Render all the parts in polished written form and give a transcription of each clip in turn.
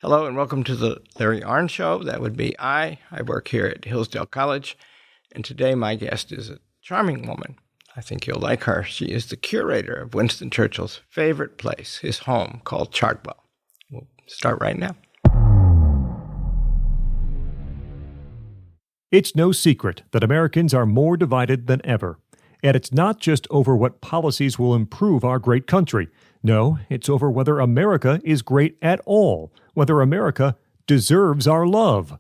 Hello and welcome to the Larry Arnn Show. That would be I. I work here at Hillsdale College, and today my guest is a charming woman. I think you'll like her. She is the curator of Winston Churchill's favorite place, his home called Chartwell. We'll start right now. It's no secret that Americans are more divided than ever. And it's not just over what policies will improve our great country. No, it's over whether America is great at all, whether America deserves our love.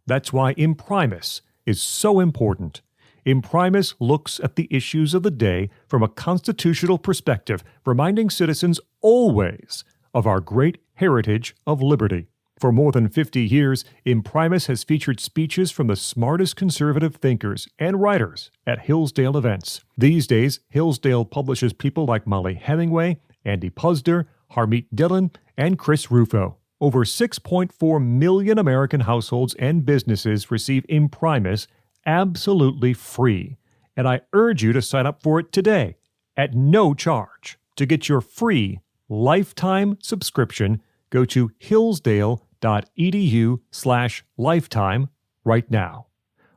That's why Imprimis is so important. Imprimis looks at the issues of the day from a constitutional perspective, reminding citizens always of our great heritage of liberty. For more than 50 years, Imprimis has featured speeches from the smartest conservative thinkers and writers at Hillsdale events. These days, Hillsdale publishes people like Molly Hemingway, Andy Puzder, Harmeet Dillon, and Chris Rufo. Over 6.4 million American households and businesses receive Imprimis absolutely free. And I urge you to sign up for it today at no charge. To get your free lifetime subscription, go to hillsdale.edu/lifetime right now.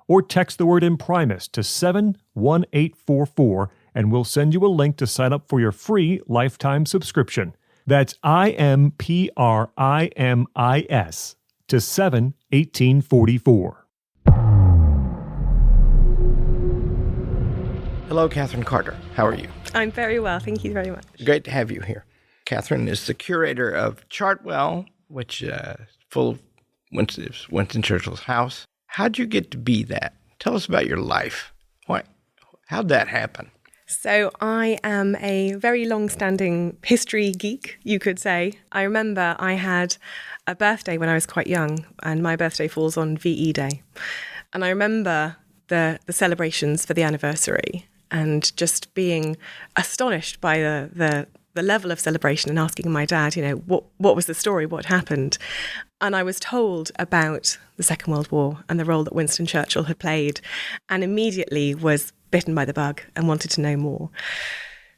Or text the word Imprimis to 71844 and we'll send you a link to sign up for your free lifetime subscription. That's IMPRIMIS to 71844. Hello, Katherine Carter. How are you? I'm very well. Thank you very much. Great to have you here. Katherine is the curator of Chartwell, which is full of Winston Churchill's house. How'd you get to be that? Tell us about your life. How'd that happen? So I am a very long-standing history geek, you could say. I remember I had a birthday when I was quite young, and my birthday falls on VE Day. And I remember the celebrations for the anniversary and just being astonished by the level of celebration and asking my dad, what was the story, what happened? And I was told about the Second World War and the role that Winston Churchill had played, and immediately was bitten by the bug and wanted to know more.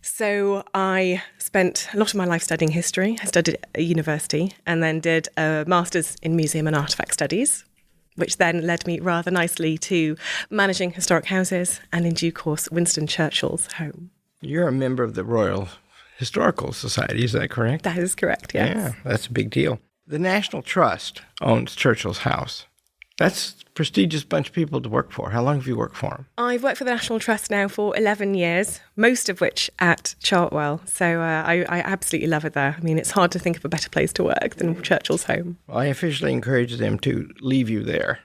So I spent a lot of my life studying history. I studied at a university and then did a master's in museum and artefact studies, which then led me rather nicely to managing historic houses and, in due course, Winston Churchill's home. You're a member of the Royal Historical Society, is that correct? That is correct, yes. Yeah, that's a big deal. The National Trust owns Churchill's house. That's a prestigious bunch of people to work for. How long have you worked for them? I've worked for the National Trust now for 11 years, most of which at Chartwell. So I absolutely love it there. I mean, it's hard to think of a better place to work than Churchill's home. Well, I officially encourage them to leave you there.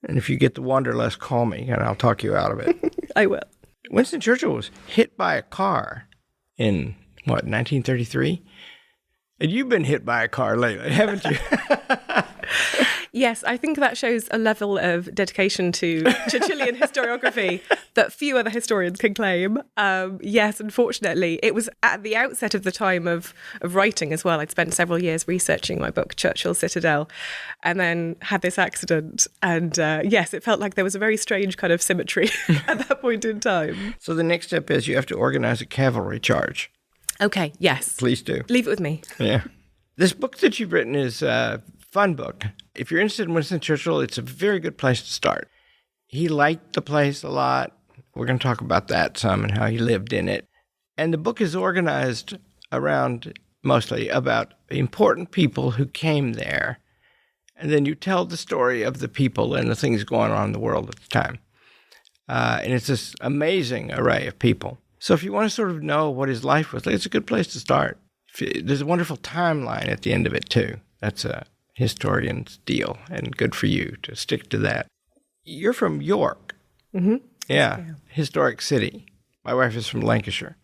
And if you get the wanderlust, call me, and I'll talk you out of it. I will. Winston Churchill was hit by a car in, 1933? And you've been hit by a car lately, haven't you? Yes, I think that shows a level of dedication to Churchillian historiography that few other historians can claim. Yes, unfortunately, it was at the outset of the time of writing as well. I'd spent several years researching my book, Churchill, Citadel, and then had this accident. And yes, it felt like there was a very strange kind of symmetry at that point in time. So the next step is you have to organize a cavalry charge. Okay, yes. Please do. Leave it with me. Yeah. This book that you've written is a fun book. If you're interested in Winston Churchill, it's a very good place to start. He liked the place a lot. We're going to talk about that some and how he lived in it. And the book is organized around mostly about important people who came there. And then you tell the story of the people and the things going on in the world at the time. And it's this amazing array of people. So if you want to sort of know what his life was like, it's a good place to start. There's a wonderful timeline at the end of it, too. That's a historian's deal, and good for you to stick to that. You're from York. Mm-hmm. Yeah, historic city. My wife is from Lancashire.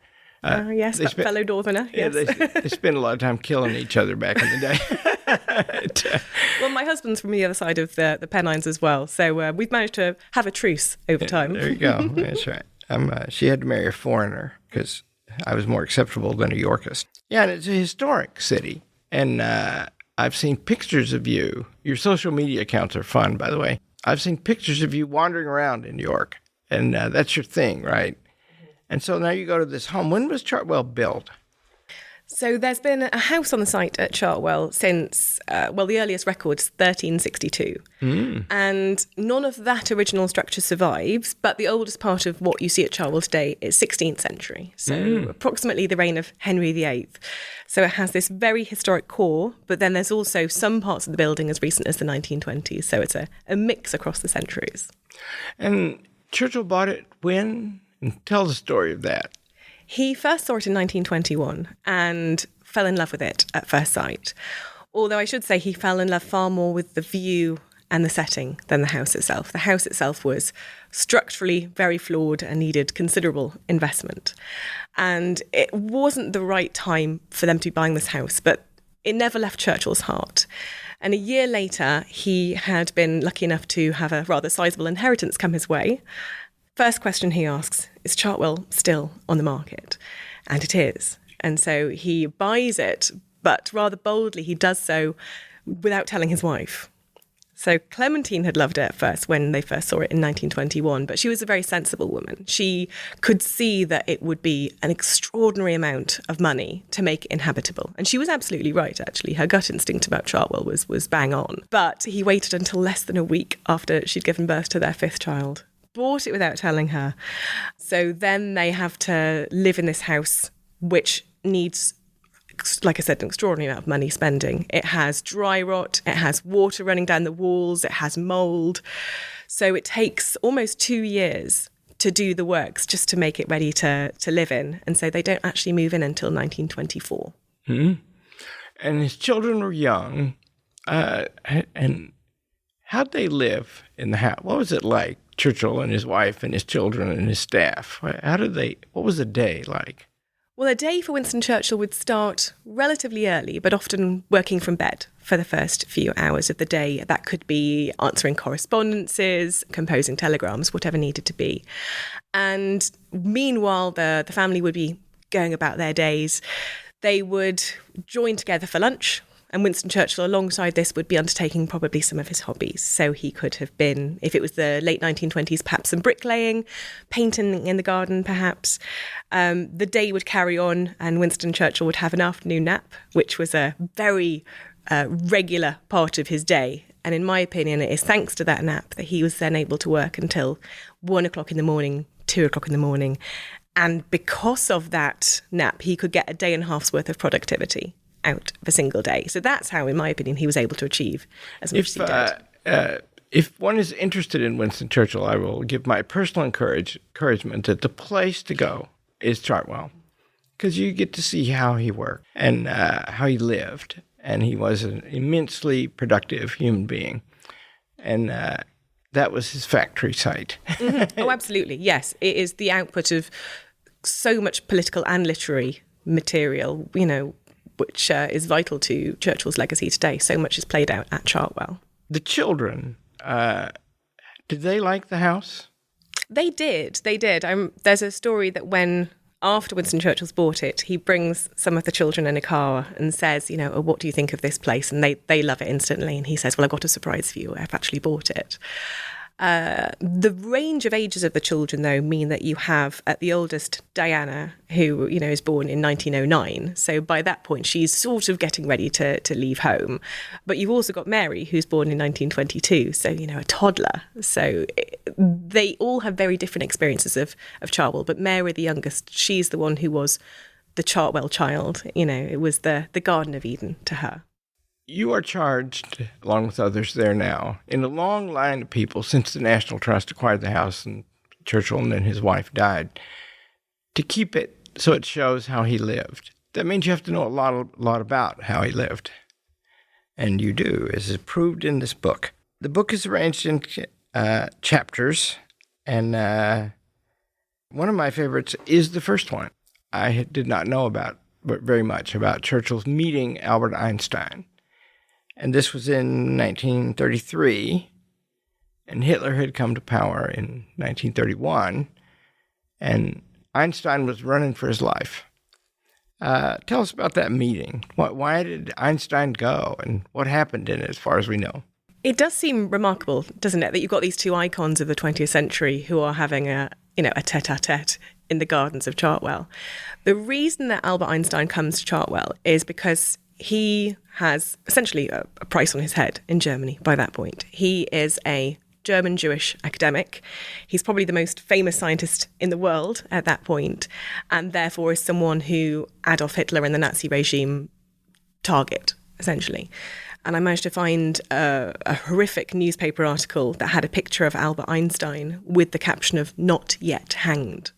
Yes, fellow Northerner. Yes. Yeah, they spent a lot of time killing each other back in the day. Well, my husband's from the other side of the Pennines as well, so we've managed to have a truce over time. There you go. That's right. She had to marry a foreigner because I was more acceptable than a Yorkist. Yeah, and it's a historic city. And I've seen pictures of you. Your social media accounts are fun, by the way. I've seen pictures of you wandering around in New York. And that's your thing, right? And so now you go to this home. When was Chartwell built? So there's been a house on the site at Chartwell since, the earliest record's 1362. And none of that original structure survives, but the oldest part of what you see at Chartwell today is 16th century. So approximately the reign of Henry VIII. So it has this very historic core, but then there's also some parts of the building as recent as the 1920s. So it's a mix across the centuries. And Churchill bought it when? And tell the story of that. He first saw it in 1921 and fell in love with it at first sight. Although I should say he fell in love far more with the view and the setting than the house itself. The house itself was structurally very flawed and needed considerable investment. And it wasn't the right time for them to be buying this house, but it never left Churchill's heart. And a year later, he had been lucky enough to have a rather sizable inheritance come his way. First question he asks, is Chartwell still on the market? And it is. And so he buys it, but rather boldly he does so without telling his wife. So Clementine had loved it at first when they first saw it in 1921, but she was a very sensible woman. She could see that it would be an extraordinary amount of money to make it inhabitable. And she was absolutely right, actually. Her gut instinct about Chartwell was bang on. But he waited until less than a week after she'd given birth to their fifth child. Bought it without telling her. So then they have to live in this house, which needs, like I said, an extraordinary amount of money spending. It has dry rot, it has water running down the walls, it has mould. So it takes almost 2 years to do the works just to make it ready to live in. And so they don't actually move in until 1924. Mm-hmm. And his children were young. And how'd they live in the house? What was it like? Churchill and his wife and his children and his staff. What was a day like? Well, a day for Winston Churchill would start relatively early, but often working from bed for the first few hours of the day. That could be answering correspondences, composing telegrams, whatever needed to be. And meanwhile, the family would be going about their days. They would join together for lunch. And Winston Churchill, alongside this, would be undertaking probably some of his hobbies. So he could have been, if it was the late 1920s, perhaps some bricklaying, painting in the garden, perhaps. The day would carry on, and Winston Churchill would have an afternoon nap, which was a very regular part of his day. And in my opinion, it is thanks to that nap that he was then able to work until 1 o'clock in the morning, 2 o'clock in the morning. And because of that nap, he could get a day and a half's worth of productivity out of a single day. So that's how, in my opinion, he was able to achieve as much as he did. If one is interested in Winston Churchill, I will give my personal encouragement that the place to go is Chartwell, because you get to see how he worked and how he lived. And he was an immensely productive human being. And that was his factory site. Mm-hmm. Oh, absolutely. Yes. It is the output of so much political and literary material, which is vital to Churchill's legacy today. So much is played out at Chartwell. The children, did they like the house? They did. There's a story that after Winston Churchill's bought it, he brings some of the children in a car and says, oh, what do you think of this place? And they love it instantly. And he says, well, I've got a surprise for you. I've actually bought it. The range of ages of the children, though, mean that you have at the oldest Diana, who, is born in 1909. So by that point, she's sort of getting ready to leave home. But you've also got Mary, who's born in 1922. So, a toddler. So they all have very different experiences of Chartwell. But Mary, the youngest, she's the one who was the Chartwell child. It was the Garden of Eden to her. You are charged, along with others there now, in a long line of people since the National Trust acquired the house and Churchill and then his wife died, to keep it so it shows how he lived. That means you have to know a lot about how he lived. And you do, as is proved in this book. The book is arranged in chapters, and one of my favorites is the first one. I did not know very much about Churchill's meeting Albert Einstein. And this was in 1933, and Hitler had come to power in 1931, and Einstein was running for his life. Tell us about that meeting. Why did Einstein go, and what happened in it, as far as we know? It does seem remarkable, doesn't it, that you've got these two icons of the 20th century who are having a tete-a-tete in the gardens of Chartwell. The reason that Albert Einstein comes to Chartwell is because he has essentially a price on his head in Germany by that point. He is a German Jewish academic. He's probably the most famous scientist in the world at that point, and therefore is someone who Adolf Hitler and the Nazi regime target, essentially. And I managed to find a horrific newspaper article that had a picture of Albert Einstein with the caption of "not yet hanged."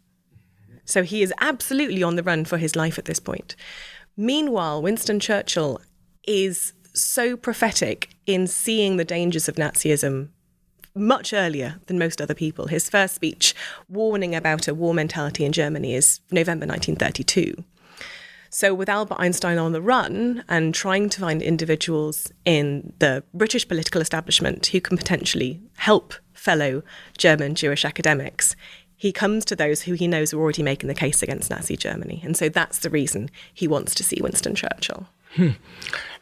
So he is absolutely on the run for his life at this point. Meanwhile, Winston Churchill is so prophetic in seeing the dangers of Nazism much earlier than most other people. His first speech warning about a war mentality in Germany is November 1932. So with Albert Einstein on the run and trying to find individuals in the British political establishment who can potentially help fellow German Jewish academics, he comes to those who he knows are already making the case against Nazi Germany. And so that's the reason he wants to see Winston Churchill.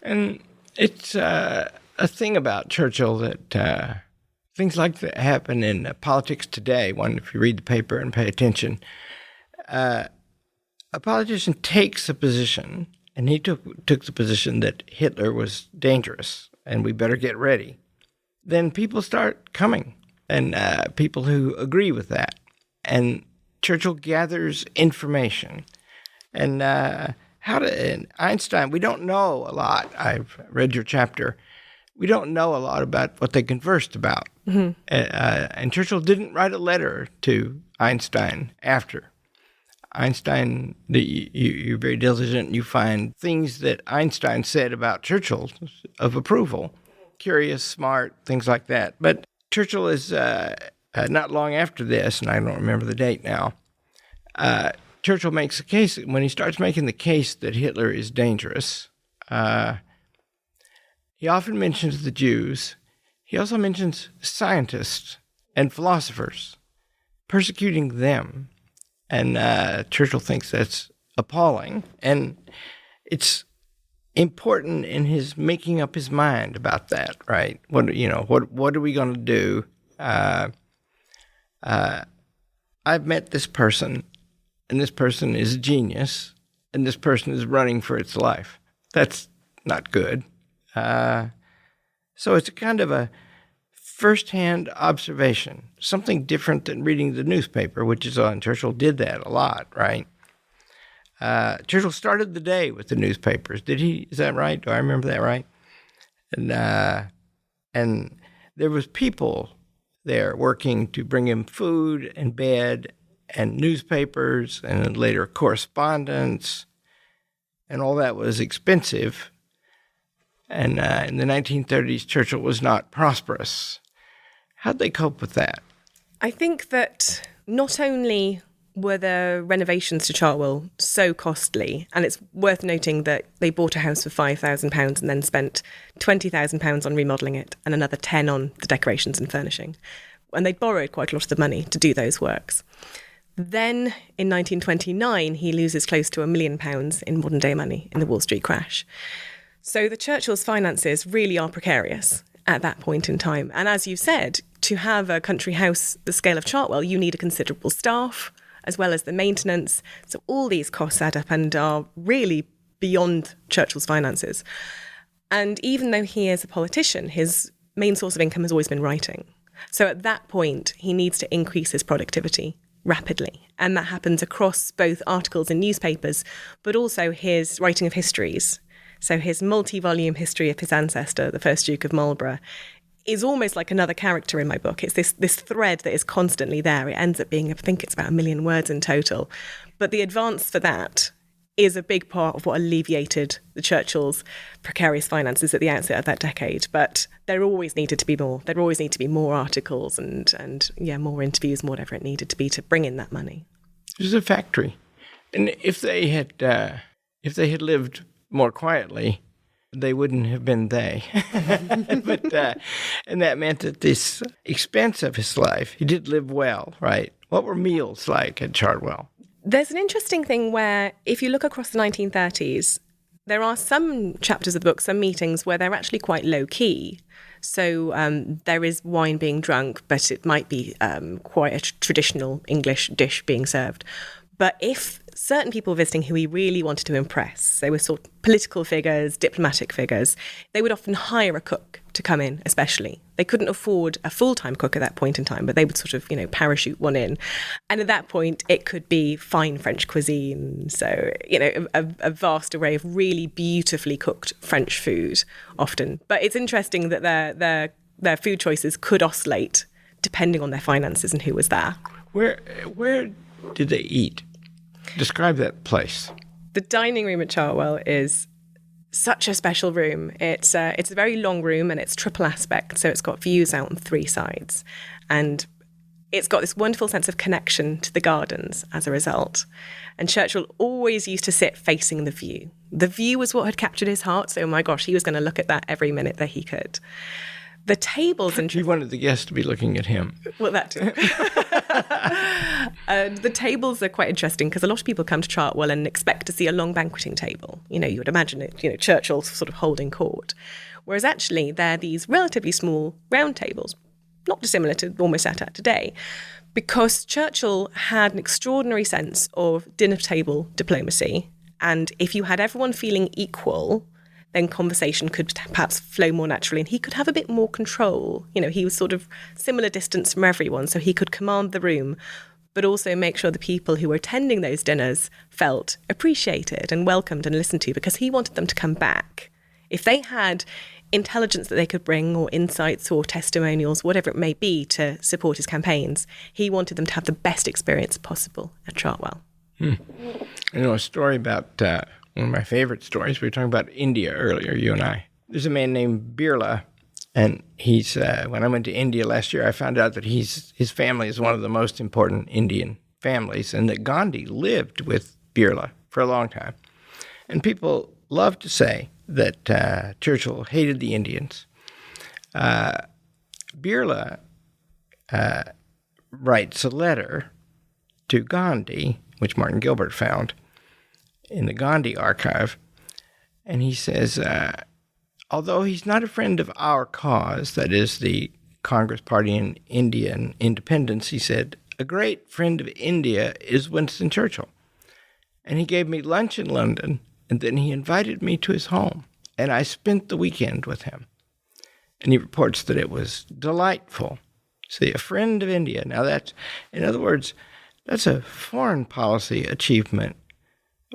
And it's a thing about Churchill that things like that happen in politics today. One, if you read the paper and pay attention, a politician takes a position, and he took the position that Hitler was dangerous and we better get ready. Then people start coming, and people who agree with that. And Churchill gathers information. And and Einstein, we don't know a lot. I've read your chapter. We don't know a lot about what they conversed about. Mm-hmm. And Churchill didn't write a letter to Einstein after. Einstein, you're very diligent. You find things that Einstein said about Churchill of approval. Curious, smart, things like that. But Churchill is not long after this, and I don't remember the date now, Churchill makes a case. When he starts making the case that Hitler is dangerous, he often mentions the Jews. He also mentions scientists and philosophers, persecuting them. And Churchill thinks that's appalling. And it's important in his making up his mind about that, right? What are we going to do? I've met this person, and this person is a genius, and this person is running for its life. That's not good. So it's a kind of a first-hand observation, something different than reading the newspaper, which is on. Churchill did that a lot, right? Churchill started the day with the newspapers. Did he? Is that right? Do I remember that right? And there was people there working to bring him food and bed and newspapers and then later correspondence, and all that was expensive. And in the 1930s, Churchill was not prosperous. How'd they cope with that? I think that not only were the renovations to Chartwell so costly, and it's worth noting that they bought a house for £5,000 and then spent £20,000 on remodelling it and another 10 on the decorations and furnishing. And they borrowed quite a lot of the money to do those works. Then in 1929, he loses close to £1 million in modern day money in the Wall Street crash. So the Churchill's finances really are precarious at that point in time. And as you said, to have a country house the scale of Chartwell, you need a considerable staff, as well as the maintenance. So all these costs add up and are really beyond Churchill's finances. And even though he is a politician, his main source of income has always been writing. So at that point, he needs to increase his productivity rapidly. And that happens across both articles in newspapers, but also his writing of histories. So his multi-volume history of his ancestor, the first Duke of Marlborough, is almost like another character in my book. It's this thread that is constantly there. It ends up being, I think it's about 1 million words in total. But the advance for that is a big part of what alleviated the Churchill's precarious finances at the outset of that decade. But there always needed to be more. There always need to be more articles and more interviews and whatever it needed to be to bring in that money. It was a factory. And if they had lived more quietly, they wouldn't have been they. But and that meant that this expense of his life, he did live well, right? What were meals like at Chartwell? There's an interesting thing where if you look across the 1930s, there are some chapters of the book, some meetings where they're actually quite low key. So there is wine being drunk, but it might be quite a traditional English dish being served. But if certain people visiting who he really wanted to impress, they were sort of political figures, diplomatic figures, they would often hire a cook to come in, especially. They couldn't afford a full-time cook at that point in time, but they would sort of, parachute one in. And at that point, it could be fine French cuisine. So, a vast array of really beautifully cooked French food often. But it's interesting that their food choices could oscillate depending on their finances and who was there. Where did they eat? Describe that place. The dining room at Chartwell is such a special room. It's a very long room and it's triple aspect, so it's got views out on three sides. And it's got this wonderful sense of connection to the gardens as a result. And Churchill always used to sit facing the view. The view was what had captured his heart, so my gosh, he was going to look at that every minute that he could. The tables... He wanted the guests to be looking at him. Well, that too. The tables are quite interesting because a lot of people come to Chartwell and expect to see a long banqueting table. You would imagine it, Churchill sort of holding court. Whereas actually they're these relatively small round tables, not dissimilar to what we're sat at today, because Churchill had an extraordinary sense of dinner table diplomacy. And if you had everyone feeling equal, then conversation could perhaps flow more naturally and he could have a bit more control. He was sort of similar distance from everyone, so he could command the room, but also make sure the people who were attending those dinners felt appreciated and welcomed and listened to, because he wanted them to come back. If they had intelligence that they could bring, or insights or testimonials, whatever it may be, to support his campaigns, he wanted them to have the best experience possible at Chartwell. A story about... one of my favorite stories. We were talking about India earlier, you and I. There's a man named Birla, and he's when I went to India last year, I found out that his family is one of the most important Indian families, and that Gandhi lived with Birla for a long time. And people love to say that Churchill hated the Indians. Birla writes a letter to Gandhi, which Martin Gilbert found in the Gandhi archive, and he says, although he's not a friend of our cause, that is the Congress Party in Indian independence, he said, a great friend of India is Winston Churchill. And he gave me lunch in London, and then he invited me to his home, and I spent the weekend with him. And he reports that it was delightful. See, a friend of India. Now that's, in other words, that's a foreign policy achievement,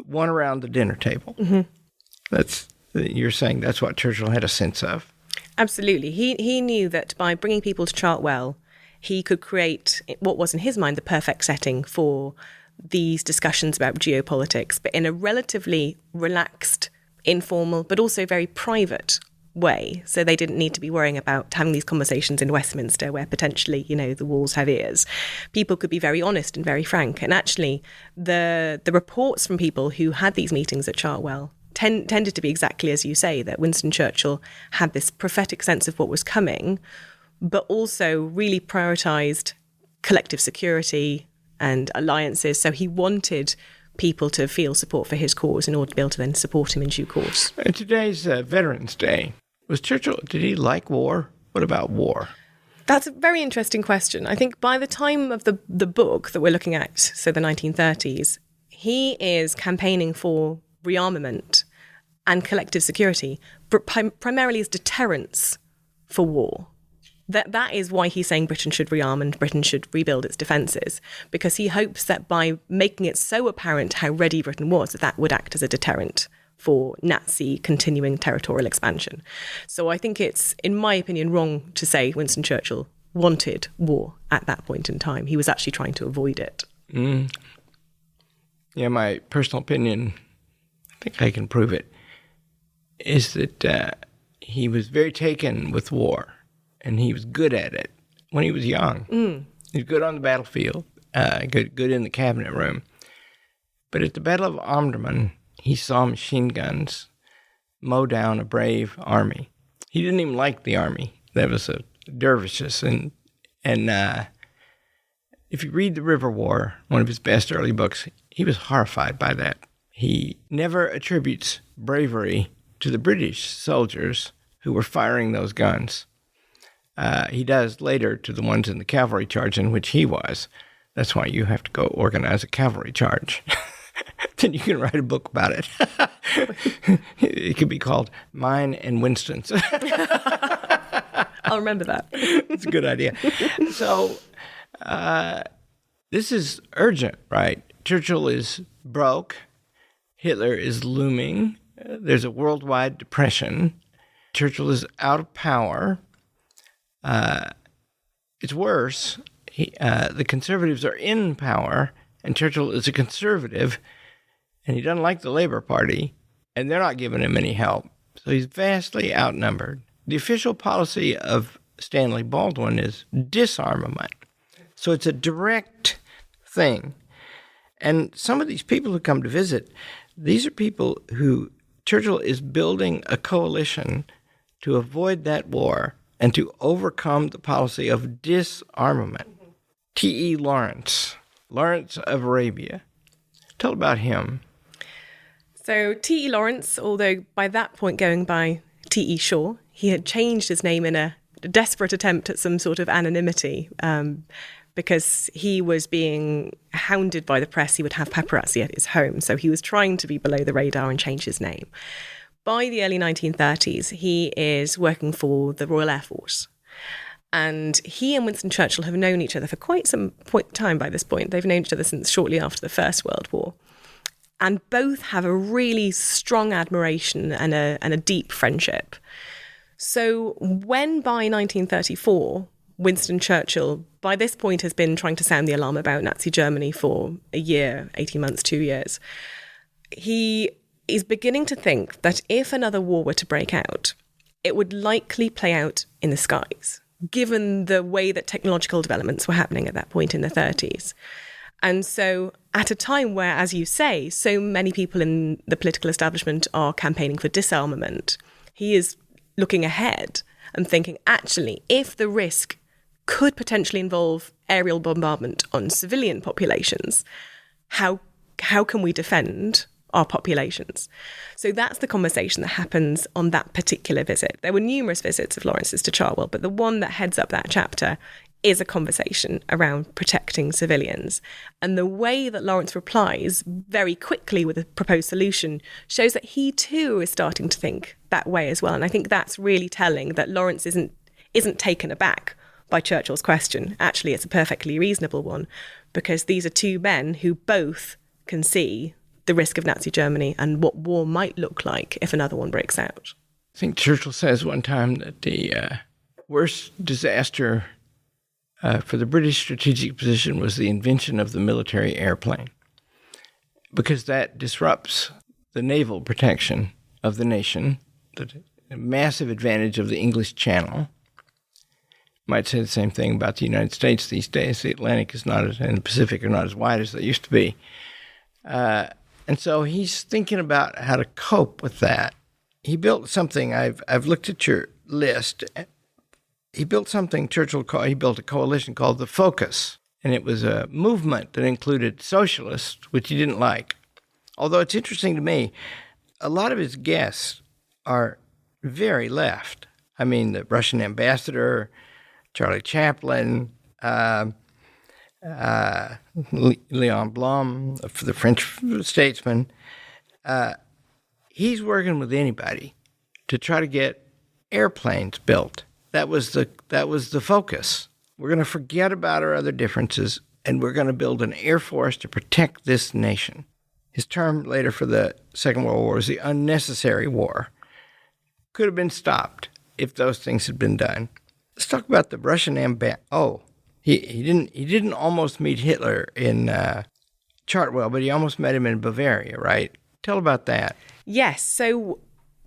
one around the dinner table. Mm-hmm. You're saying that's what Churchill had a sense of. Absolutely. He knew that by bringing people to Chartwell, he could create what was in his mind the perfect setting for these discussions about geopolitics, but in a relatively relaxed, informal, but also very private way. So they didn't need to be worrying about having these conversations in Westminster where potentially, the walls have ears. People could be very honest and very frank. And actually, the reports from people who had these meetings at Chartwell tended to be exactly as you say, that Winston Churchill had this prophetic sense of what was coming, but also really prioritised collective security and alliances. So he wanted people to feel support for his cause in order to be able to then support him in due course. Today's Veterans Day. Was Churchill, did he like war? What about war? That's a very interesting question. I think by the time of the book that we're looking at, so the 1930s, he is campaigning for rearmament and collective security, primarily as deterrence for war. That is why he's saying Britain should rearm and Britain should rebuild its defences, because he hopes that by making it so apparent how ready Britain was, that would act as a deterrent for Nazi continuing territorial expansion. So I think it's, in my opinion, wrong to say Winston Churchill wanted war at that point in time. He was actually trying to avoid it. Yeah, my personal opinion, I think I can prove it, is that he was very taken with war, and he was good at it when he was young. He was good on the battlefield, good in the cabinet room. But at the Battle of Omdurman, he saw machine guns mow down a brave army. He didn't even like the army. That was dervishes. And if you read The River War, one of his best early books, he was horrified by that. He never attributes bravery to the British soldiers who were firing those guns. He does later to the ones in the cavalry charge in which he was. That's why you have to go organize a cavalry charge. Then you can write a book about it. It could be called Mine and Winston's. I'll remember that. It's a good idea. So this is urgent, right? Churchill is broke. Hitler is looming. There's a worldwide depression. Churchill is out of power. It's worse. The conservatives are in power, and Churchill is a conservative, and he doesn't like the Labour Party, and they're not giving him any help. So he's vastly outnumbered. The official policy of Stanley Baldwin is disarmament. So it's a direct thing. And some of these people who come to visit, these are people who Churchill is building a coalition to avoid that war and to overcome the policy of disarmament. T.E. Lawrence of Arabia. Tell about him. So T.E. Lawrence, although by that point going by T.E. Shaw, he had changed his name in a desperate attempt at some sort of anonymity because he was being hounded by the press. He would have paparazzi at his home. So he was trying to be below the radar and change his name. By the early 1930s, he is working for the Royal Air Force. And he and Winston Churchill have known each other for quite some time by this point. They've known each other since shortly after the First World War. And both have a really strong admiration and a deep friendship. So when by 1934, Winston Churchill, by this point, has been trying to sound the alarm about Nazi Germany for a year, 18 months, 2 years, he is beginning to think that if another war were to break out, it would likely play out in the skies, given the way that technological developments were happening at that point in the 30s. And so at a time where, as you say, so many people in the political establishment are campaigning for disarmament, he is looking ahead and thinking, actually, if the risk could potentially involve aerial bombardment on civilian populations, how can we defend our populations? So that's the conversation that happens on that particular visit. There were numerous visits of Lawrence's to Chartwell, but the one that heads up that chapter is a conversation around protecting civilians. And the way that Lawrence replies very quickly with a proposed solution shows that he too is starting to think that way as well. And I think that's really telling that Lawrence isn't taken aback by Churchill's question. Actually, it's a perfectly reasonable one, because these are two men who both can see the risk of Nazi Germany and what war might look like if another one breaks out. I think Churchill says one time that the worst disaster for the British strategic position was the invention of the military airplane, because that disrupts the naval protection of the nation, the massive advantage of the English Channel. Might say the same thing about the United States these days. The Atlantic is not, and the Pacific are not as wide as they used to be. And so he's thinking about how to cope with that. He built something, I've looked at your list. He built something he built a coalition called the Focus. And it was a movement that included socialists, which he didn't like. Although it's interesting to me, a lot of his guests are very left. I mean, the Russian ambassador, Charlie Chaplin, Leon Blum, the French statesman. He's working with anybody to try to get airplanes built. That was the focus. We're going to forget about our other differences, and we're going to build an air force to protect this nation. His term later for the Second World War was the unnecessary war. Could have been stopped if those things had been done. Let's talk about the Russian ambassador. Oh, he didn't almost meet Hitler in Chartwell, but he almost met him in Bavaria, right? Tell about that. Yes. So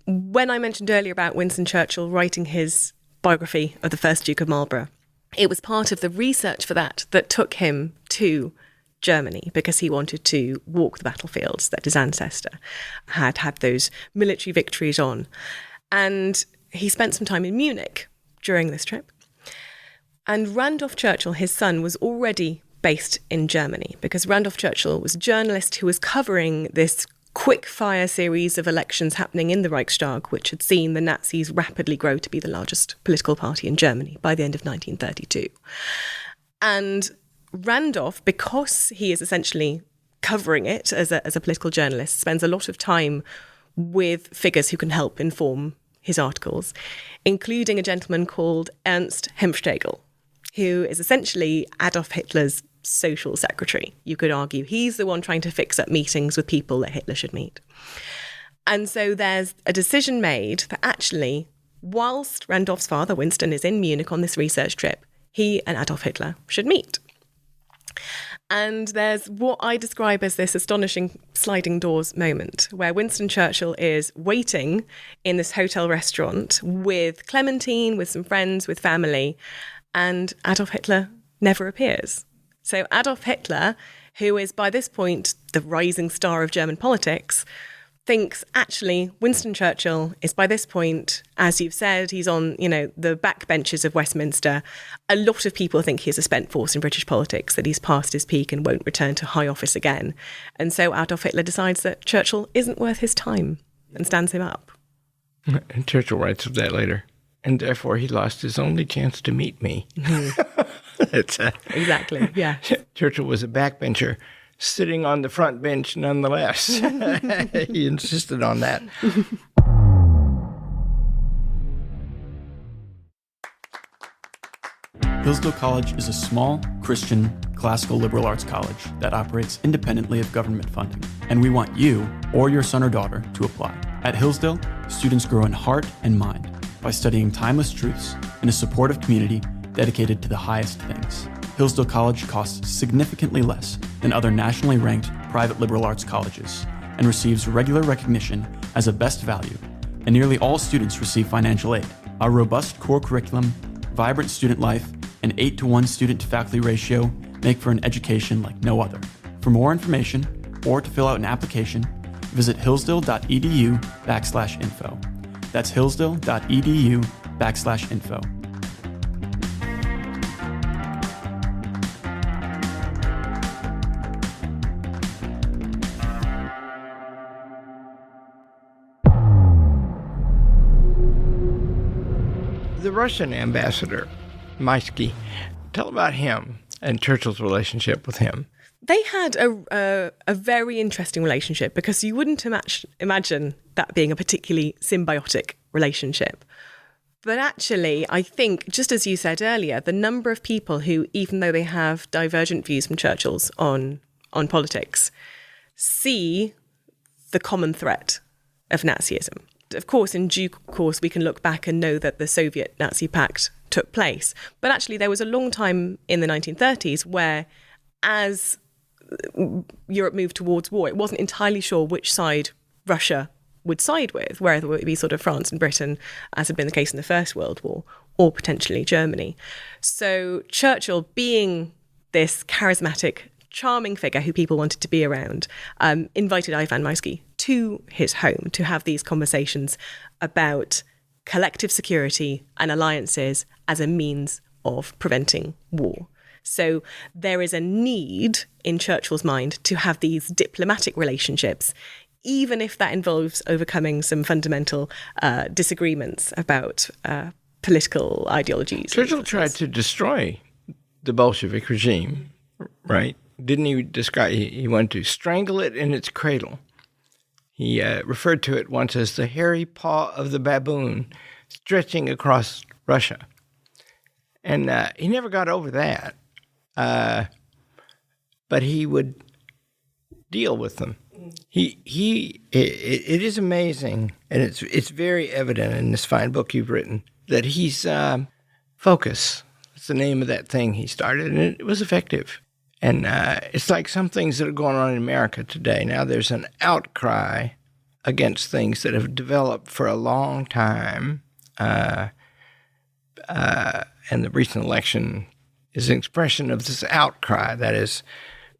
when I mentioned earlier about Winston Churchill writing his biography of the first Duke of Marlborough, it was part of the research for that took him to Germany, because he wanted to walk the battlefields that his ancestor had those military victories on. And he spent some time in Munich during this trip. And Randolph Churchill, his son, was already based in Germany, because Randolph Churchill was a journalist who was covering this quick-fire series of elections happening in the Reichstag, which had seen the Nazis rapidly grow to be the largest political party in Germany by the end of 1932. And Randolph, because he is essentially covering it as a political journalist, spends a lot of time with figures who can help inform his articles, including a gentleman called Ernst Hempstegel, who is essentially Adolf Hitler's social secretary. You could argue he's the one trying to fix up meetings with people that Hitler should meet. And so there's a decision made that actually, whilst Randolph's father, Winston, is in Munich on this research trip, he and Adolf Hitler should meet. And there's what I describe as this astonishing sliding doors moment where Winston Churchill is waiting in this hotel restaurant with Clementine, with some friends, with family, and Adolf Hitler never appears. So Adolf Hitler, who is by this point the rising star of German politics, thinks actually Winston Churchill is by this point, as you've said, he's on, the backbenches of Westminster. A lot of people think he's a spent force in British politics, that he's past his peak and won't return to high office again. And so Adolf Hitler decides that Churchill isn't worth his time and stands him up. And Churchill writes of that later. And therefore he lost his only chance to meet me. Exactly, yeah. Churchill was a backbencher, sitting on the front bench nonetheless. He insisted on that. Hillsdale College is a small, Christian, classical liberal arts college that operates independently of government funding, and we want you or your son or daughter to apply. At Hillsdale, students grow in heart and mind by studying timeless truths in a supportive community dedicated to the highest things. Hillsdale College costs significantly less than other nationally ranked private liberal arts colleges and receives regular recognition as a best value, and nearly all students receive financial aid. Our robust core curriculum, vibrant student life, and 8-to-1 student-to-faculty ratio make for an education like no other. For more information or to fill out an application, visit hillsdale.edu/info. That's hillsdale.edu/info. The Russian ambassador, Maisky, tell about him and Churchill's relationship with him. They had a very interesting relationship because you wouldn't imagine that being a particularly symbiotic relationship. But actually, I think, just as you said earlier, the number of people who, even though they have divergent views from Churchill's on politics, see the common threat of Nazism. Of course, in due course, we can look back and know that the Soviet-Nazi pact took place. But actually, there was a long time in the 1930s where, as Europe moved towards war, it wasn't entirely sure which side Russia would side with, whether it would be sort of France and Britain, as had been the case in the First World War, or potentially Germany. So Churchill, being this charismatic, charming figure who people wanted to be around, invited Ivan Maisky to his home to have these conversations about collective security and alliances as a means of preventing war. So there is a need in Churchill's mind to have these diplomatic relationships, even if that involves overcoming some fundamental disagreements about political ideologies. Churchill tried to destroy the Bolshevik regime, right? Didn't he describe, he wanted to strangle it in its cradle. He referred to it once as the hairy paw of the baboon stretching across Russia. And he never got over that. But he would deal with them. It is amazing, and it's very evident in this fine book you've written, that he's focus. That's the name of that thing he started, and it was effective. And it's like some things that are going on in America today. Now there's an outcry against things that have developed for a long time, and the recent election is an expression of this outcry. That is,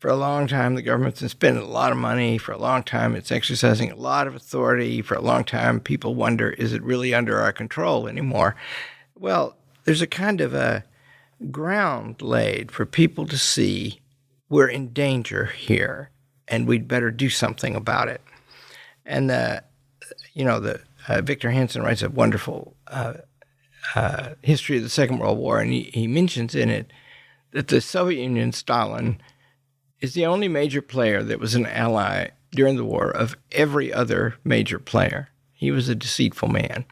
for a long time, the government's been spending a lot of money. For a long time, it's exercising a lot of authority. For a long time, people wonder, is it really under our control anymore? Well, there's a kind of a ground laid for people to see we're in danger here, and we'd better do something about it. And Victor Hansen writes a wonderful history of the Second World War, and he mentions in it that the Soviet Union, Stalin, is the only major player that was an ally during the war of every other major player. He was a deceitful man,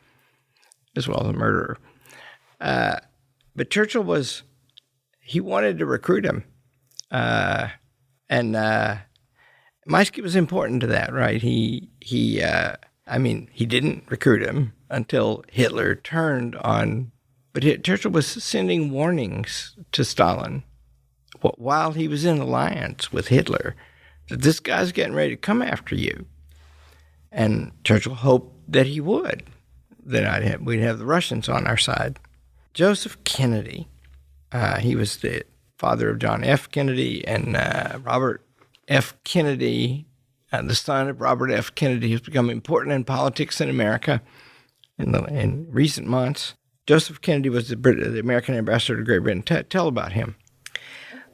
as well as a murderer. But Churchill he wanted to recruit him. And Maisky was important to that, right? He didn't recruit him until Hitler turned on, but Churchill was sending warnings to Stalin while he was in alliance with Hitler that this guy's getting ready to come after you. And Churchill hoped that he would, that we'd have the Russians on our side. Joseph Kennedy, he was the father of John F. Kennedy and Robert F. Kennedy, the son of Robert F. Kennedy, who's become important in politics in America in recent months. Joseph Kennedy was the American ambassador to Great Britain. Tell about him.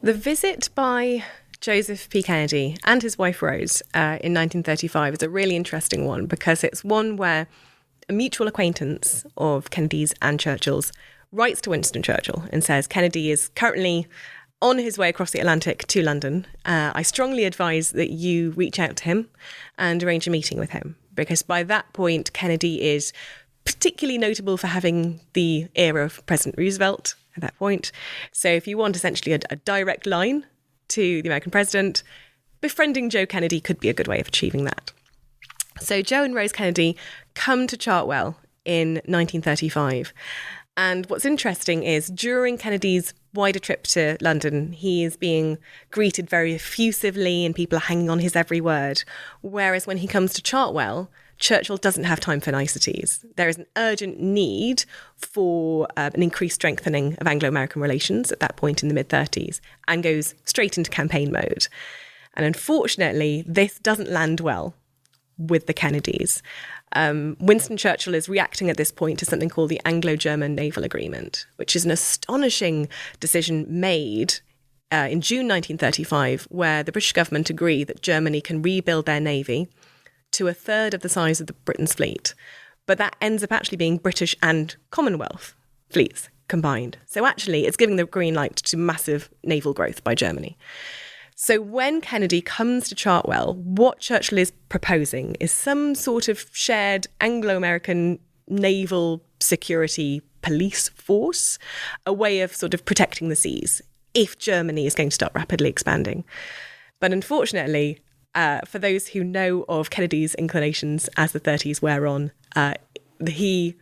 The visit by Joseph P. Kennedy and his wife Rose in 1935 is a really interesting one because it's one where a mutual acquaintance of Kennedy's and Churchill's writes to Winston Churchill and says, Kennedy is currently on his way across the Atlantic to London. I strongly advise that you reach out to him and arrange a meeting with him, because by that point, Kennedy is particularly notable for having the ear of President Roosevelt at that point. So if you want essentially a direct line to the American president, befriending Joe Kennedy could be a good way of achieving that. So Joe and Rose Kennedy come to Chartwell in 1935. And what's interesting is during Kennedy's wider trip to London, he is being greeted very effusively and people are hanging on his every word. Whereas when he comes to Chartwell, Churchill doesn't have time for niceties. There is an urgent need for an increased strengthening of Anglo-American relations at that point in the mid-30s and goes straight into campaign mode. And unfortunately, this doesn't land well with the Kennedys. Winston Churchill is reacting at this point to something called the Anglo-German Naval Agreement, which is an astonishing decision made in June 1935, where the British government agree that Germany can rebuild their navy to a third of the size of the Britain's fleet. But that ends up actually being British and Commonwealth fleets combined. So actually, it's giving the green light to massive naval growth by Germany. So when Kennedy comes to Chartwell, what Churchill is proposing is some sort of shared Anglo-American naval security police force, a way of sort of protecting the seas if Germany is going to start rapidly expanding. But unfortunately, for those who know of Kennedy's inclinations as the 30s wear on, he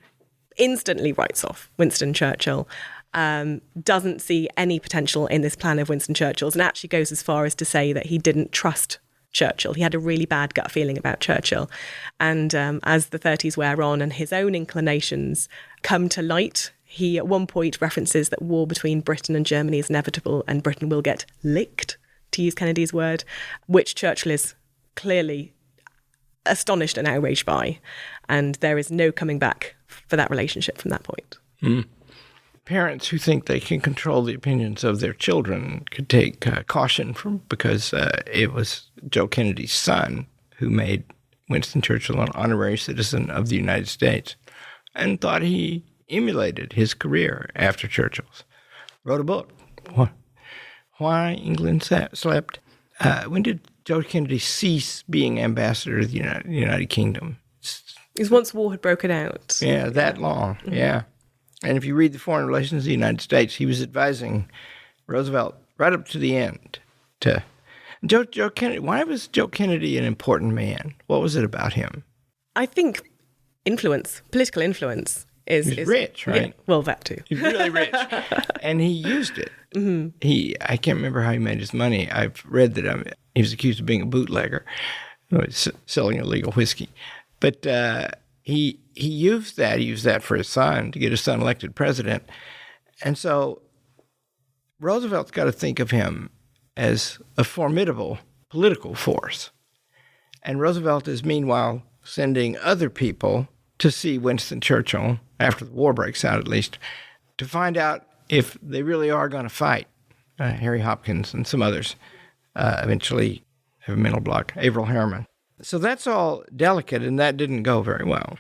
instantly writes off Winston Churchill, doesn't see any potential in this plan of Winston Churchill's, and actually goes as far as to say that he didn't trust Churchill. He had a really bad gut feeling about Churchill. And as the 30s wear on and his own inclinations come to light, he at one point references that war between Britain and Germany is inevitable and Britain will get licked, to use Kennedy's word, which Churchill is clearly astonished and outraged by. And there is no coming back for that relationship from that point. Mm. Parents who think they can control the opinions of their children could take caution because it was Joe Kennedy's son who made Winston Churchill an honorary citizen of the United States and thought he emulated his career after Churchill's. Wrote a book, Why England Slept. When did Joe Kennedy cease being ambassador to the United Kingdom? It was once war had broken out. Yeah, that long, yeah. And if you read the Foreign Relations of the United States, he was advising Roosevelt right up to the end. Joe Kennedy. Why was Joe Kennedy an important man? What was it about him? I think political influence. He's rich, right? Yeah, well, that too. He's really rich. And he used it. Mm-hmm. I can't remember how he made his money. I've read that he was accused of being a bootlegger, selling illegal whiskey. But he used that. He used that for his son, to get his son elected president. And so Roosevelt's got to think of him as a formidable political force. And Roosevelt is meanwhile sending other people to see Winston Churchill, after the war breaks out at least, to find out if they really are going to fight. Harry Hopkins and some others eventually have a mental block, Averell Harriman. So that's all delicate, and that didn't go very well.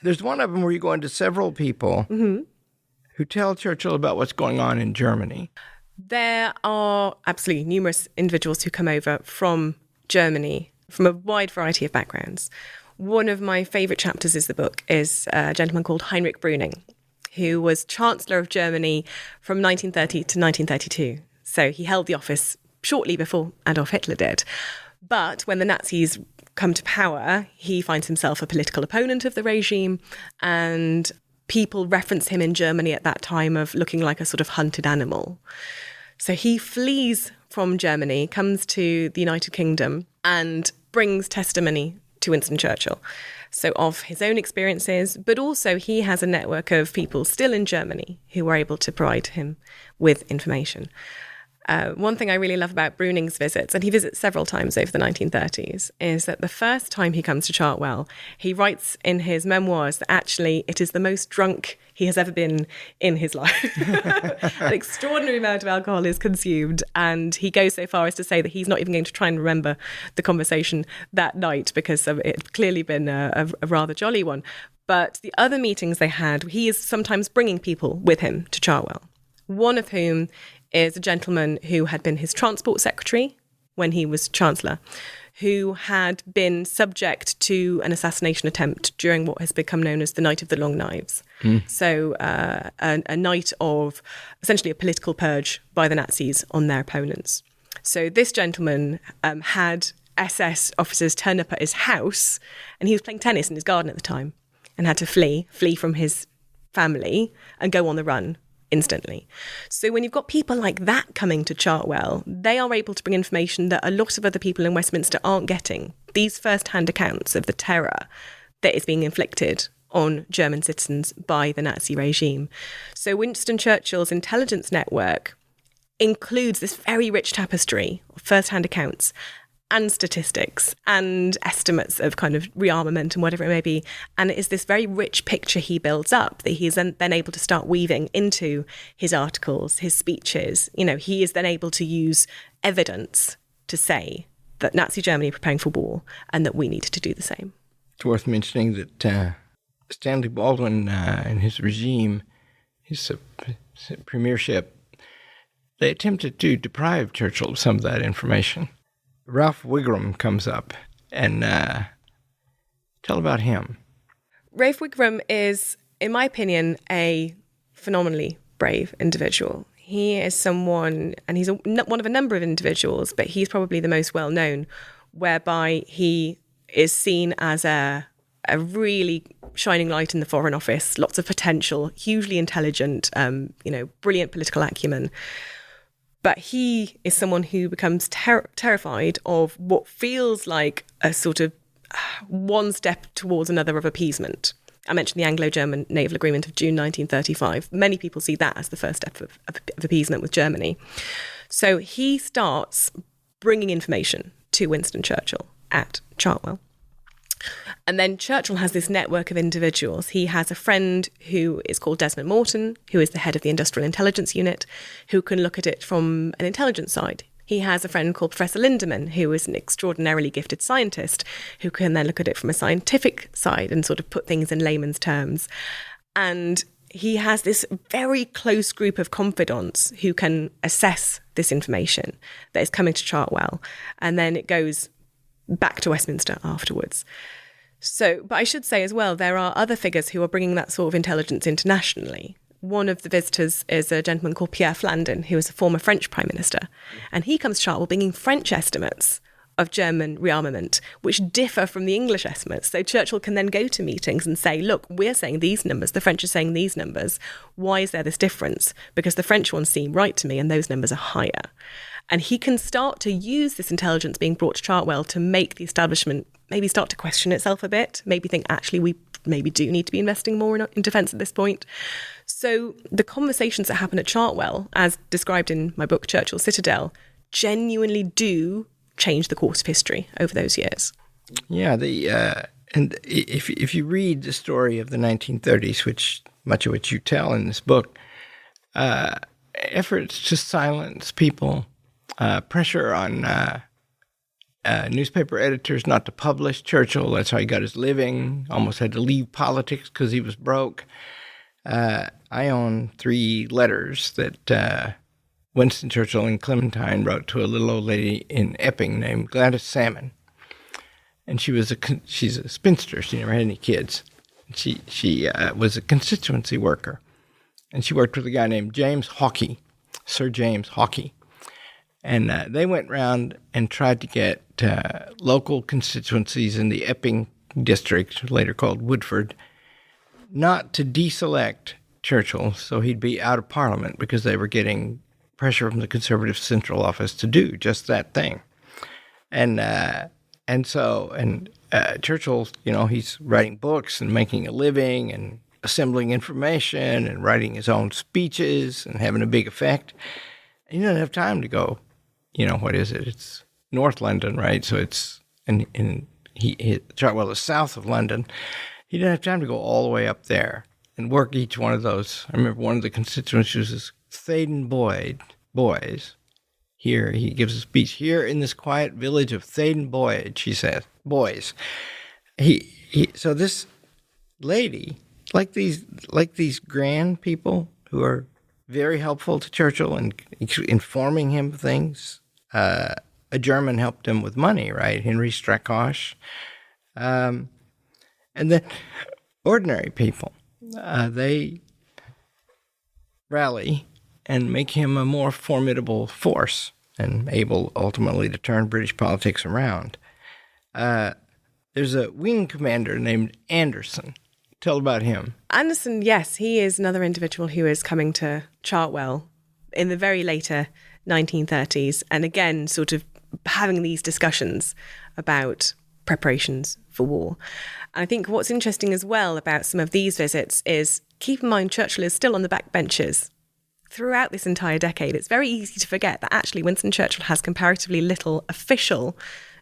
There's one of them where you go into several people who tell Churchill about what's going on in Germany. There are absolutely numerous individuals who come over from Germany from a wide variety of backgrounds. One of my favourite chapters is a gentleman called Heinrich Brüning, who was Chancellor of Germany from 1930 to 1932. So he held the office shortly before Adolf Hitler did. But when the Nazis come to power, he finds himself a political opponent of the regime, and people reference him in Germany at that time of looking like a sort of hunted animal. So he flees from Germany, comes to the United Kingdom, and brings testimony to Winston Churchill. So of his own experiences, but also he has a network of people still in Germany who were able to provide him with information. One thing I really love about Brüning's visits, and he visits several times over the 1930s, is that the first time he comes to Chartwell, he writes in his memoirs that actually it is the most drunk he has ever been in his life. An extraordinary amount of alcohol is consumed, and he goes so far as to say that he's not even going to try and remember the conversation that night because it had clearly been a rather jolly one. But the other meetings they had, he is sometimes bringing people with him to Chartwell, one of whom is a gentleman who had been his transport secretary when he was Chancellor, who had been subject to an assassination attempt during what has become known as the Night of the Long Knives. So a night of essentially a political purge by the Nazis on their opponents. So this gentleman had SS officers turn up at his house, and he was playing tennis in his garden at the time and had to flee from his family and go on the run instantly. So when you've got people like that coming to Chartwell, they are able to bring information that a lot of other people in Westminster aren't getting. These first-hand accounts of the terror that is being inflicted on German citizens by the Nazi regime. So Winston Churchill's intelligence network includes this very rich tapestry of first-hand accounts and statistics and estimates of kind of rearmament and whatever it may be. And it is this very rich picture he builds up that he is then able to start weaving into his articles, his speeches. You know, he is then able to use evidence to say that Nazi Germany are preparing for war and that we needed to do the same. It's worth mentioning that Stanley Baldwin and his regime, his premiership, they attempted to deprive Churchill of some of that information. Ralph Wigram comes up, and tell about him. Ralph Wigram is, in my opinion, a phenomenally brave individual. He is someone, and he's one of a number of individuals, but he's probably the most well-known, whereby he is seen as a really shining light in the Foreign Office, lots of potential, hugely intelligent, brilliant political acumen. But he is someone who becomes terrified of what feels like a sort of one step towards another of appeasement. I mentioned the Anglo-German Naval Agreement of June 1935. Many people see that as the first step of appeasement with Germany. So he starts bringing information to Winston Churchill at Chartwell. And then Churchill has this network of individuals. He has a friend who is called Desmond Morton, who is the head of the Industrial Intelligence Unit, who can look at it from an intelligence side. He has a friend called Professor Lindemann, who is an extraordinarily gifted scientist, who can then look at it from a scientific side and sort of put things in layman's terms. And he has this very close group of confidants who can assess this information that is coming to Chartwell. And then it goes back to Westminster afterwards. So, but I should say as well, there are other figures who are bringing that sort of intelligence internationally. One of the visitors is a gentleman called Pierre Flandin, who is a former French Prime Minister. And he comes to Chartwell bringing French estimates of German rearmament, which differ from the English estimates. So Churchill can then go to meetings and say, look, we're saying these numbers, the French are saying these numbers. Why is there this difference? Because the French ones seem right to me and those numbers are higher. And he can start to use this intelligence being brought to Chartwell to make the establishment maybe start to question itself a bit, maybe think, actually, we maybe do need to be investing more in defence at this point. So the conversations that happen at Chartwell, as described in my book, Churchill's Citadel, genuinely do change the course of history over those years. Yeah, and if you read the story of the 1930s, which much of which you tell in this book, efforts to silence people, pressure on newspaper editors not to publish Churchill. That's how he got his living. Almost had to leave politics because he was broke. I own 3 letters that Winston Churchill and Clementine wrote to a little old lady in Epping named Gladys Salmon. And she's a spinster. She never had any kids. She was a constituency worker. And she worked with a guy named James Hawkey, Sir James Hawkey. And they went round and tried to get local constituencies in the Epping district, later called Woodford, not to deselect Churchill so he'd be out of Parliament, because they were getting pressure from the Conservative Central Office to do just that thing. And Churchill, he's writing books and making a living and assembling information and writing his own speeches and having a big effect. And he doesn't have time to go, what is it? It's North London, right? So it's, Chartwell is south of London. He didn't have time to go all the way up there and work each one of those. I remember one of the constituencies was Thaden Boys. Here, he gives a speech. Here in this quiet village of Thaden Boyd, she says, boys. So this lady, like these grand people who are very helpful to Churchill and informing him of things. A German helped him with money, right? Henry Strakosch. And then ordinary people, they rally and make him a more formidable force and able ultimately to turn British politics around. There's a wing commander named Anderson. Tell about him. Anderson, yes, he is another individual who is coming to Chartwell in the very later 1930s, and again, sort of having these discussions about preparations for war. And I think what's interesting as well about some of these visits is, keep in mind, Churchill is still on the back benches throughout this entire decade. It's very easy to forget that actually Winston Churchill has comparatively little official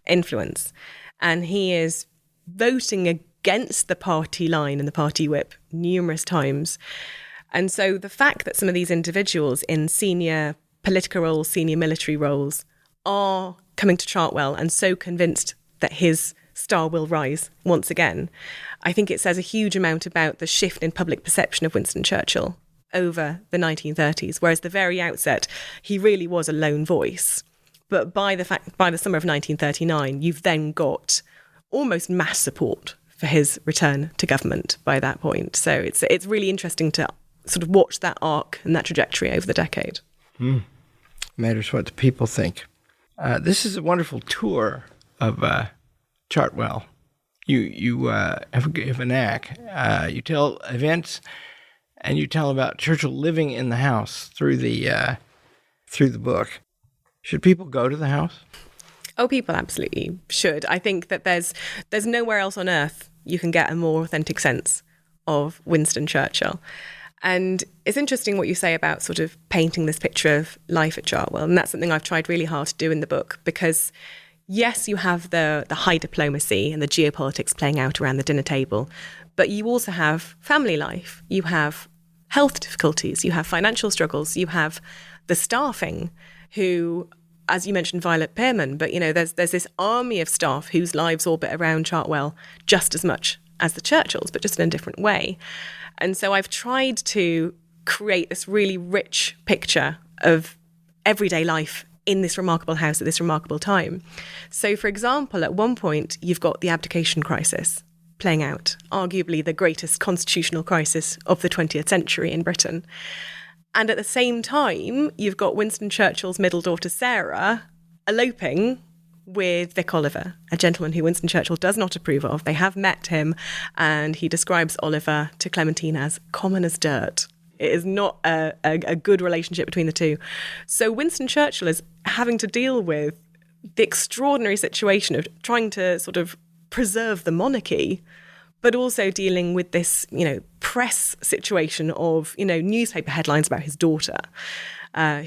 influence, and he is voting against the party line and the party whip numerous times. And so the fact that some of these individuals in senior political roles, senior military roles, are coming to Chartwell and so convinced that his star will rise once again, I think it says a huge amount about the shift in public perception of Winston Churchill over the 1930s, whereas the very outset, he really was a lone voice. But by the summer of 1939, you've then got almost mass support for his return to government by that point. So it's really interesting to sort of watch that arc and that trajectory over the decade. Matters what the people think. This is a wonderful tour of Chartwell. You have a knack. You tell events, and you tell about Churchill living in the house through the book. Should people go to the house? Oh, people absolutely should. I think that there's nowhere else on earth you can get a more authentic sense of Winston Churchill. And it's interesting what you say about sort of painting this picture of life at Chartwell. And that's something I've tried really hard to do in the book, because yes, you have the high diplomacy and the geopolitics playing out around the dinner table, but you also have family life. You have health difficulties. You have financial struggles. You have the staffing who, as you mentioned, Violet Pearman, but, there's this army of staff whose lives orbit around Chartwell just as much as the Churchills, but just in a different way. And so I've tried to create this really rich picture of everyday life in this remarkable house at this remarkable time. So, for example, at one point, you've got the abdication crisis playing out, arguably the greatest constitutional crisis of the 20th century in Britain. And at the same time, you've got Winston Churchill's middle daughter, Sarah, eloping with Vic Oliver, a gentleman who Winston Churchill does not approve of. They have met him, and he describes Oliver to Clementine as common as dirt. It is not a good relationship between the two. So Winston Churchill is having to deal with the extraordinary situation of trying to sort of preserve the monarchy, but also dealing with this, press situation of, newspaper headlines about his daughter,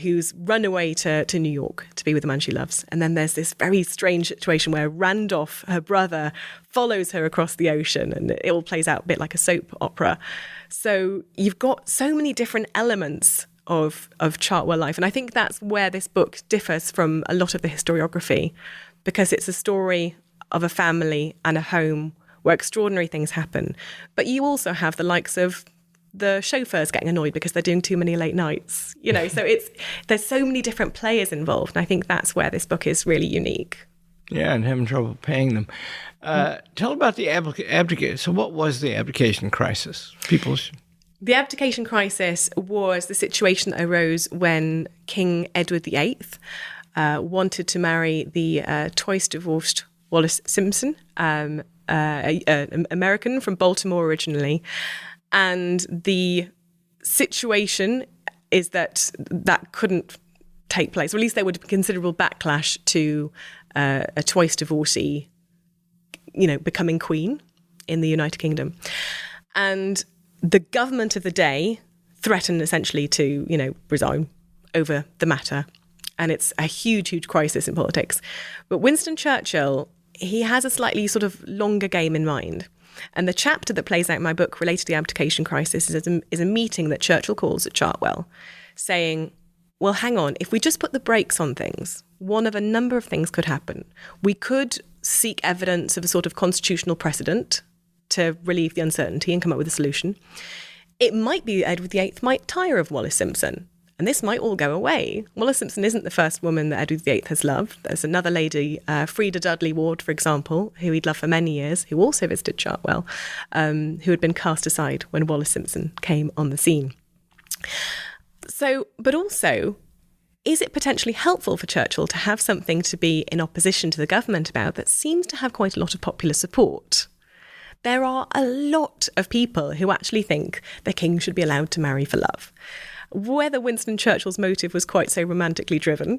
who's run away to New York to be with the man she loves. And then there's this very strange situation where Randolph, her brother, follows her across the ocean, and it all plays out a bit like a soap opera. So you've got so many different elements of Chartwell life. And I think that's where this book differs from a lot of the historiography, because it's a story of a family and a home where extraordinary things happen. But you also have the likes of the chauffeur's getting annoyed because they're doing too many late nights. So there's so many different players involved. And I think that's where this book is really unique. Yeah, and having trouble paying them. Tell about the abdication. So what was the abdication crisis? The abdication crisis was the situation that arose when King Edward VIII wanted to marry the twice-divorced Wallis Simpson, an American from Baltimore originally. And the situation is that couldn't take place, or at least there would be considerable backlash to a twice-divorcee, becoming queen in the United Kingdom. And the government of the day threatened essentially to, resign over the matter. And it's a huge, huge crisis in politics. But Winston Churchill, he has a slightly sort of longer game in mind. And the chapter that plays out in my book related to the abdication crisis is a meeting that Churchill calls at Chartwell, saying, well, hang on, if we just put the brakes on things, one of a number of things could happen. We could seek evidence of a sort of constitutional precedent to relieve the uncertainty and come up with a solution. It might be Edward VIII might tire of Wallis Simpson, and this might all go away. Wallis Simpson isn't the first woman that Edward VIII has loved. There's another lady, Freda Dudley Ward, for example, who he'd loved for many years, who also visited Chartwell, who had been cast aside when Wallis Simpson came on the scene. So, but also, is it potentially helpful for Churchill to have something to be in opposition to the government about that seems to have quite a lot of popular support? There are a lot of people who actually think the king should be allowed to marry for love. Whether Winston Churchill's motive was quite so romantically driven,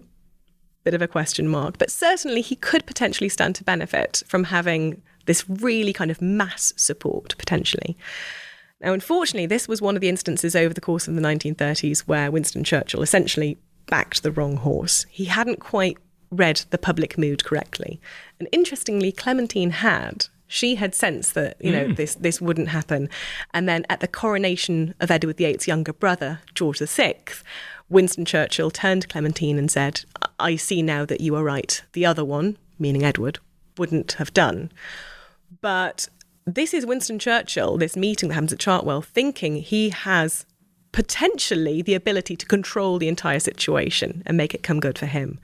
bit of a question mark, but certainly he could potentially stand to benefit from having this really kind of mass support, potentially. Now, unfortunately, this was one of the instances over the course of the 1930s where Winston Churchill essentially backed the wrong horse. He hadn't quite read the public mood correctly. And interestingly, Clementine had. She had sensed that, this wouldn't happen. And then at the coronation of Edward VIII's younger brother, George VI, Winston Churchill turned to Clementine and said, I see now that you are right. The other one, meaning Edward, wouldn't have done. But this is Winston Churchill, this meeting that happens at Chartwell, thinking he has potentially the ability to control the entire situation and make it come good for him.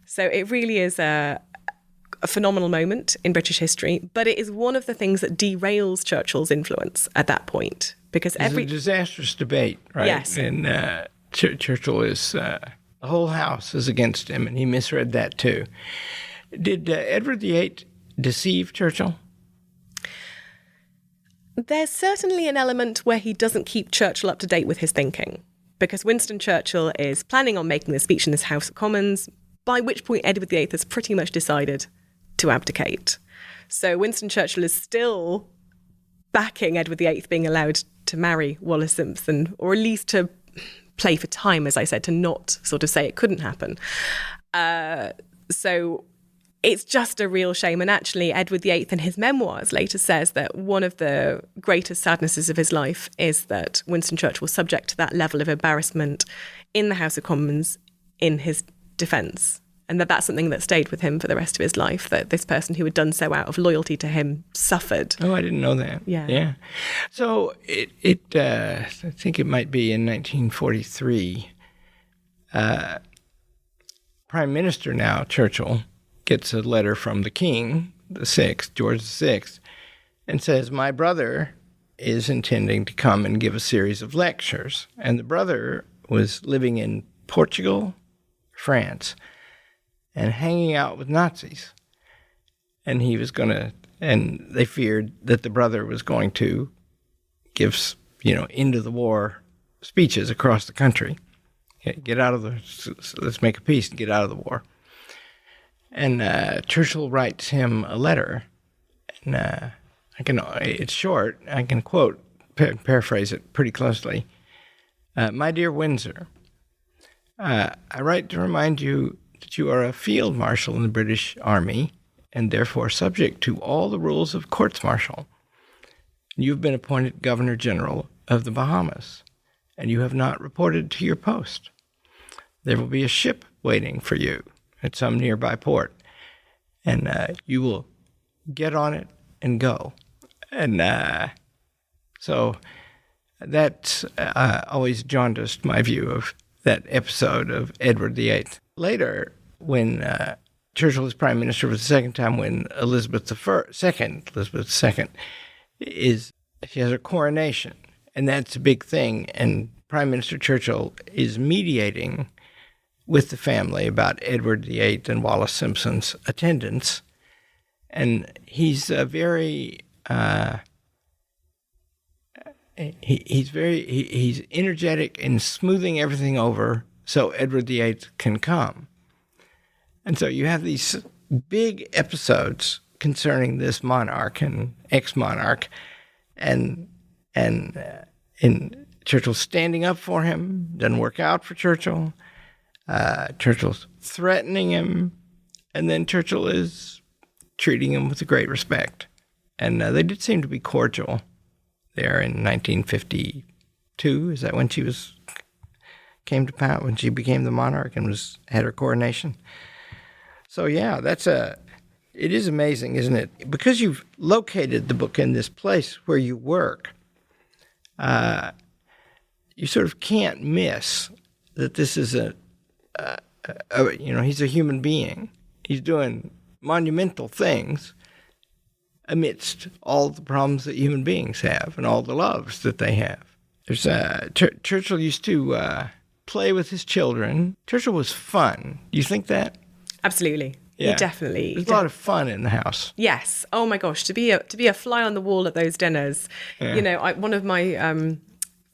So it really is a phenomenal moment in British history, but it is one of the things that derails Churchill's influence at that point. Because it's a disastrous debate, right? Yes. And Churchill is, the whole house is against him, and he misread that too. Did Edward VIII deceive Churchill? There's certainly an element where he doesn't keep Churchill up to date with his thinking, because Winston Churchill is planning on making the speech in this House of Commons, by which point Edward VIII has pretty much decided to abdicate. So Winston Churchill is still backing Edward VIII being allowed to marry Wallis Simpson, or at least to play for time, as I said, to not sort of say it couldn't happen. So it's just a real shame. And actually, Edward VIII in his memoirs later says that one of the greatest sadnesses of his life is that Winston Churchill was subject to that level of embarrassment in the House of Commons in his defence. And that's something that stayed with him for the rest of his life, that this person who had done so out of loyalty to him suffered. Oh, I didn't know that. Yeah. So I think it might be in 1943, Prime Minister now, Churchill, gets a letter from the King, George VI, and says, my brother is intending to come and give a series of lectures. And the brother was living in Portugal, France, and hanging out with Nazis. And he was and they feared that the brother was going to give, end of the war speeches across the country. Let's make a peace and get out of the war. And Churchill writes him a letter, and it's short. I can paraphrase it pretty closely. My dear Windsor, I write to remind you that you are a field marshal in the British Army and therefore subject to all the rules of courts-martial. You've been appointed Governor General of the Bahamas, and you have not reported to your post. There will be a ship waiting for you at some nearby port, and you will get on it and go. And so That's always jaundiced my view of that episode of Edward VIII. Later, when Churchill was prime minister for the second time, when Elizabeth II, she has her coronation, and that's a big thing. And Prime Minister Churchill is mediating with the family about Edward VIII and Wallis Simpson's attendance, and he's very he's energetic in smoothing everything over so Edward VIII can come. And so you have these big episodes concerning this monarch and ex-monarch, and Churchill standing up for him, doesn't work out for Churchill. Churchill's threatening him, and then Churchill is treating him with great respect. And they did seem to be cordial there in 1952. Is that when she came to power, when she became the monarch and had her coronation? So yeah, it is amazing, isn't it? Because you've located the book in this place where you work, you sort of can't miss that this is he's a human being. He's doing monumental things amidst all the problems that human beings have and all the loves that they have. There's Churchill used to play with his children. Churchill was fun. Do you think that? Absolutely. Yeah. He definitely. There's a lot of fun in the house. Yes. Oh my gosh, to be a fly on the wall at those dinners. Yeah. One of my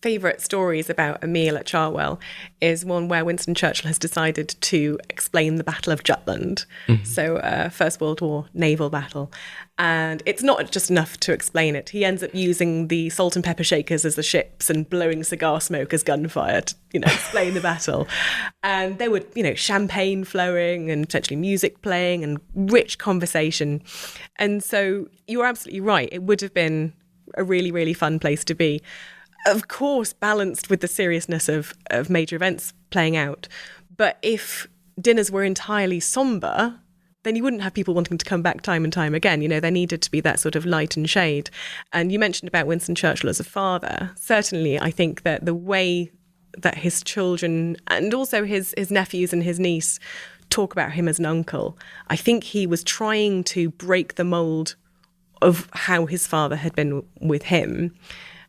favourite stories about a meal at Chartwell is one where Winston Churchill has decided to explain the Battle of Jutland. Mm-hmm. So First World War naval battle. And it's not just enough to explain it. He ends up using the salt and pepper shakers as the ships and blowing cigar smoke as gunfire to, explain the battle. And there would, champagne flowing and potentially music playing and rich conversation. And so you're absolutely right. It would have been a really, really fun place to be. Of course, balanced with the seriousness of major events playing out. But if dinners were entirely sombre, then you wouldn't have people wanting to come back time and time again. There needed to be that sort of light and shade. And you mentioned about Winston Churchill as a father. Certainly, I think that the way that his children and also his nephews and his niece talk about him as an uncle, I think he was trying to break the mould of how his father had been with him.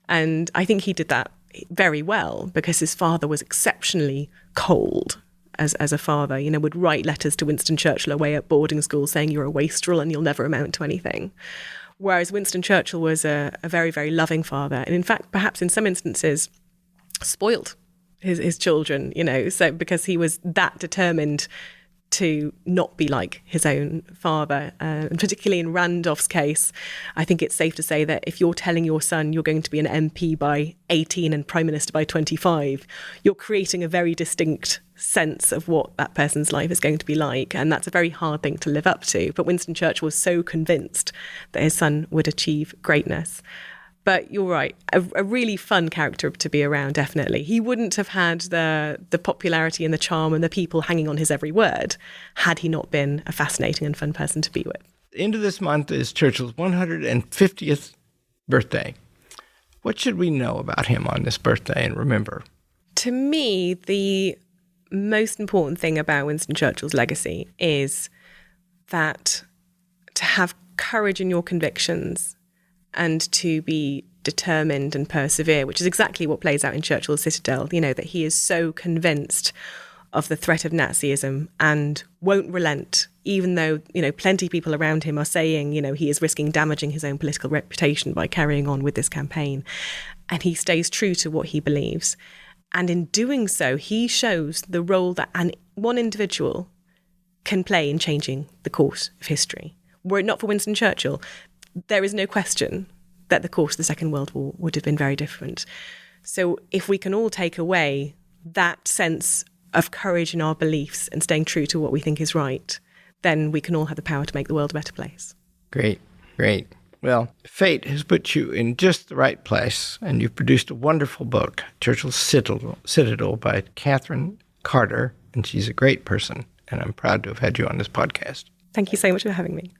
And I think he did that very well because his father was exceptionally cold as a father, would write letters to Winston Churchill away at boarding school saying you're a wastrel and you'll never amount to anything. Whereas Winston Churchill was a very, very loving father. And in fact, perhaps in some instances, spoiled his children, so because he was that determined to not be like his own father. And particularly in Randolph's case, I think it's safe to say that if you're telling your son you're going to be an MP by 18 and Prime Minister by 25, you're creating a very distinct sense of what that person's life is going to be like. And that's a very hard thing to live up to. But Winston Churchill was so convinced that his son would achieve greatness. But you're right, a really fun character to be around, definitely. He wouldn't have had the popularity and the charm and the people hanging on his every word had he not been a fascinating and fun person to be with. The end of this month is Churchill's 150th birthday. What should we know about him on this birthday and remember? To me, the most important thing about Winston Churchill's legacy is that to have courage in your convictions and to be determined and persevere, which is exactly what plays out in Churchill's Citadel, that he is so convinced of the threat of Nazism and won't relent, even though, plenty of people around him are saying, he is risking damaging his own political reputation by carrying on with this campaign. And he stays true to what he believes. And in doing so, he shows the role that one individual can play in changing the course of history. Were it not for Winston Churchill, there is no question that the course of the Second World War would have been very different. So if we can all take away that sense of courage in our beliefs and staying true to what we think is right, then we can all have the power to make the world a better place. Great. Well, fate has put you in just the right place, and you've produced a wonderful book, Churchill's Citadel by Katherine Carter, and she's a great person, and I'm proud to have had you on this podcast. Thank you so much for having me.